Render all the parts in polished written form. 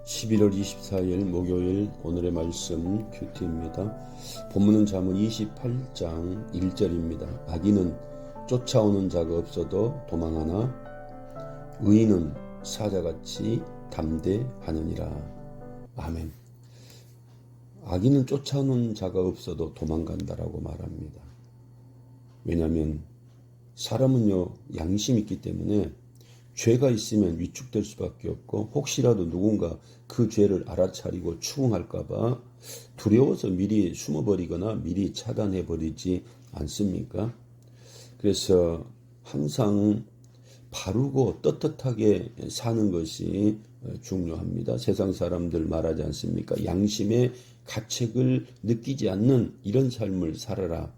11월 24일 목요일 오늘의 말씀 큐티입니다. 본문은 잠언 28장 1절입니다. 악인은 쫓아오는 자가 없어도 도망하나 의인은 사자같이 담대하느니라. 아멘. 악인은 쫓아오는 자가 없어도 도망간다라고 말합니다. 왜냐하면 사람은요 양심이 있기 때문에 죄가 있으면 위축될 수밖에 없고 혹시라도 누군가 그 죄를 알아차리고 추궁할까봐 두려워서 미리 숨어버리거나 미리 차단해버리지 않습니까? 그래서 항상 바르고 떳떳하게 사는 것이 중요합니다. 세상 사람들 말하지 않습니까? 양심의 가책을 느끼지 않는 이런 삶을 살아라.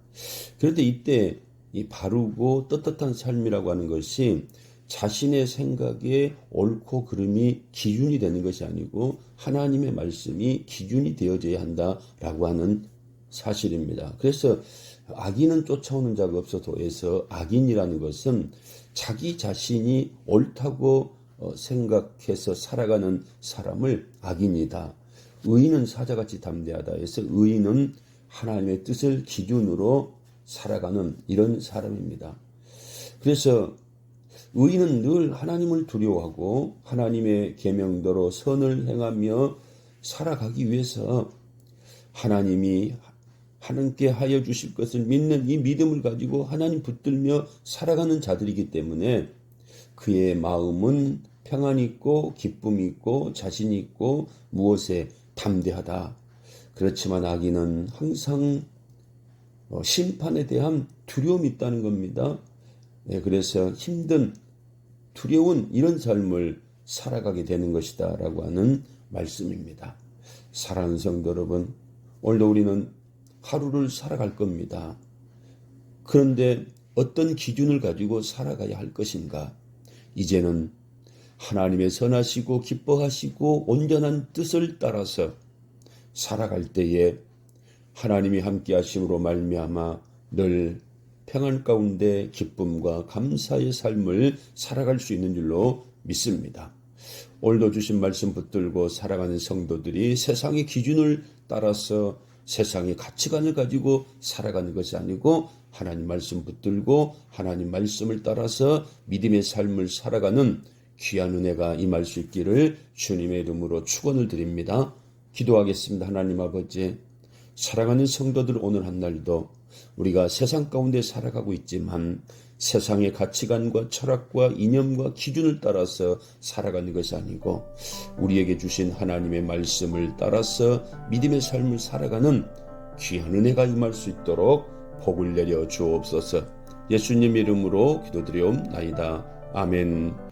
그런데 이때 이 바르고 떳떳한 삶이라고 하는 것이 자신의 생각에 옳고 그름이 기준이 되는 것이 아니고 하나님의 말씀이 기준이 되어져야 한다라고 하는 사실입니다. 그래서 악인은 쫓아오는 자가 없어도에서 악인이라는 것은 자기 자신이 옳다고 생각해서 살아가는 사람을 악인이다. 의인은 사자같이 담대하다 해서 의인은 하나님의 뜻을 기준으로 살아가는 이런 사람입니다. 그래서 의인은 늘 하나님을 두려워하고 하나님의 계명대로 선을 행하며 살아가기 위해서 하나님이 하나님께 하여 주실 것을 믿는 이 믿음을 가지고 하나님 붙들며 살아가는 자들이기 때문에 그의 마음은 평안이 있고 기쁨이 있고 자신이 있고 무엇에 담대하다. 그렇지만 악인은 항상 심판에 대한 두려움이 있다는 겁니다. 그래서 힘든 두려운 이런 삶을 살아가게 되는 것이다 라고 하는 말씀입니다. 사랑하는 성도 여러분, 오늘도 우리는 하루를 살아갈 겁니다. 그런데 어떤 기준을 가지고 살아가야 할 것인가? 이제는 하나님의 선하시고 기뻐하시고 온전한 뜻을 따라서 살아갈 때에 하나님이 함께 하심으로 말미암아 늘 평안 가운데 기쁨과 감사의 삶을 살아갈 수 있는 줄로 믿습니다. 오늘도 주신 말씀 붙들고 살아가는 성도들이 세상의 기준을 따라서 세상의 가치관을 가지고 살아가는 것이 아니고 하나님 말씀 붙들고 하나님 말씀을 따라서 믿음의 삶을 살아가는 귀한 은혜가 임할 수 있기를 주님의 이름으로 축원을 드립니다. 기도하겠습니다. 하나님 아버지, 사랑하는 성도들 오늘 한 날도 우리가 세상 가운데 살아가고 있지만 세상의 가치관과 철학과 이념과 기준을 따라서 살아가는 것이 아니고 우리에게 주신 하나님의 말씀을 따라서 믿음의 삶을 살아가는 귀한 은혜가 임할 수 있도록 복을 내려 주옵소서. 예수님 이름으로 기도드리옵나이다. 아멘.